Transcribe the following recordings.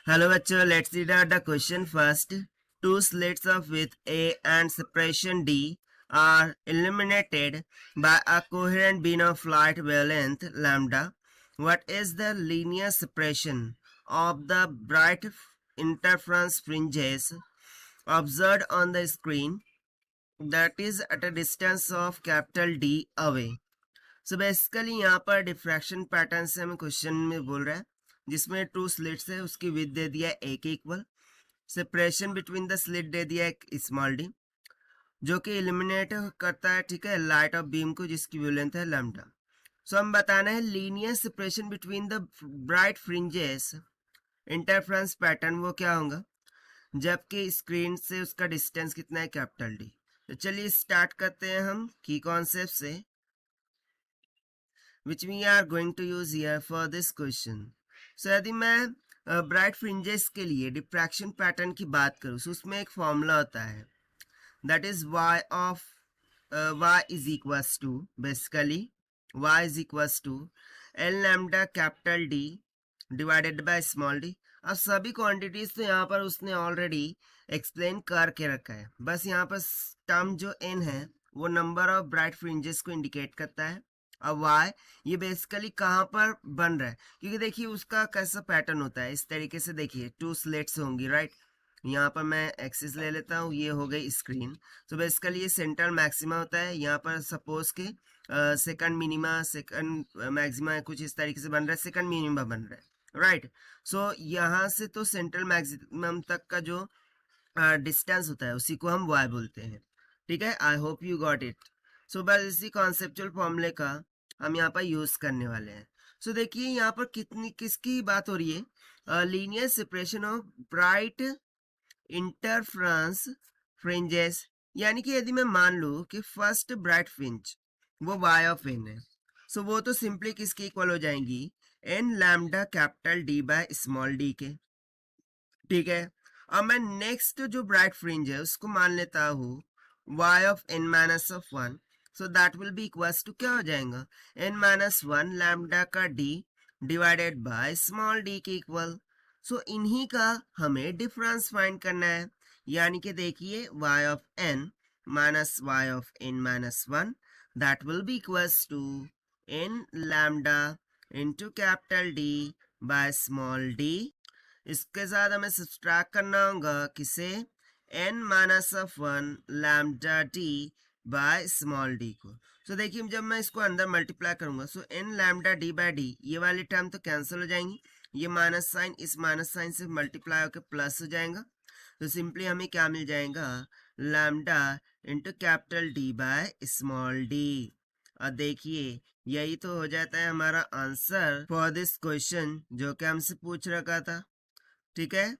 Hello bachcho, let's read out the question first. Two slits of width A and separation D are illuminated by a coherent beam of light wavelength lambda. What is the linear separation of the bright interference fringes observed on the screen that is at a distance of capital D away? So basically यहाँ पर diffraction pattern से हमें question में बोल रहा है जिसमें two slits है, उसकी विड्थ दे दिया है ए के equal, separation between the slit दे दिया है स्मॉल डी, जो कि इल्यूमिनेट करता है, ठीक है, लाइट ऑफ बीम को, जिसकी वेवलेंथ है लैम्डा. सो हम बताना है linear separation between the bright fringes interference pattern वो क्या होगा जबकि स्क्रीन से उसका डिस्टेंस कितना है कैपिटल डी. तो चलिए स्टार्ट करते हैं हम की कॉन्सेप्ट से which we are going to use here for this question. So यदि मैं ब्राइट फ्रिंजेस के लिए डिफ्रैक्शन पैटर्न की बात करूँ तो उसमें एक फॉर्मूला होता है, that is y of y is equals to basically y is equals to L lambda capital D divided by small D. अब सभी क्वांटिटीज तो यहाँ पर उसने ऑलरेडी एक्सप्लेन करके रखा है, बस यहाँ पर टर्म जो n है वो नंबर ऑफ ब्राइट फ्रिंजेस को इंडिकेट करता है. अब y ये बेसिकली कहाँ पर बन रहा है, क्योंकि देखिए उसका कैसा पैटर्न होता है, इस तरीके से देखिए टू स्लेट्स होंगी, राइट. यहाँ पर मैं एक्सिस ले लेता हूँ, ये हो गई स्क्रीन. तो बेसिकली ये सेंट्रल मैक्सिमा होता है, यहाँ पर सपोज के सेकंड मिनिमा सेकंड मैक्सिमा कुछ इस तरीके से बन रहा है, सेकंड मिनिमा बन रहा है, राइट. सो यहाँ से तो सेंट्रल मैक्सिमम तक का जो डिस्टेंस होता है उसी को हम y बोलते हैं, ठीक है. I hope you got it. So बस इसी कॉन्सेप्चुअल फॉर्मूले का हम यहाँ पर यूज करने वाले हैं. सो देखिए यहाँ पर किसकी बात हो रही है, linear separation of bright interference fringes. यानी कि यदि मैं मान लूँ कि फर्स्ट ब्राइट फ्रिंज वो y ऑफ n है, सो वो तो सिंपली किसके इक्वल हो जाएंगी, n lambda capital d by small d के, ठीक है. अब मैं नेक्स्ट जो ब्राइट फ्रिंज है उसको मान लेता हूँ y of n minus of 1. So that will be equals to क्या हो जाएगा, n माइनस 1 लैम्डा का d divided by small d के इक्वल. सो इन्हीं का हमें डिफरेंस फाइंड करना है, यानी कि देखिए y of n minus y of n minus 1 that will be equals to n lambda into capital d by small d. इसके साथ हमें सब्सट्रैक्ट करना होगा किसे, n minus of 1 lambda d by small d को. सो देखिए जब मैं इसको अंदर मल्टीप्लाई करूंगा so n lambda d by d, ये वाली टर्म तो कैंसिल हो जाएंगी, ये माइनस साइन इस माइनस साइन से मल्टीप्लाई होकर प्लस हो जाएगा. तो सिंपली हमें क्या मिल जाएगा, lambda into capital d by small d. और देखिए यही तो हो जाता है हमारा आंसर फॉर दिस क्वेश्चन जो कि हमसे पूछ रखा था, ठीक है.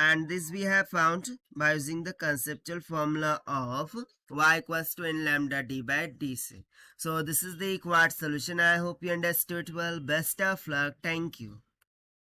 And this we have found by using the conceptual formula of y equals to n lambda d by dc. So this is the required solution. I hope you understood well. Best of luck. Thank you.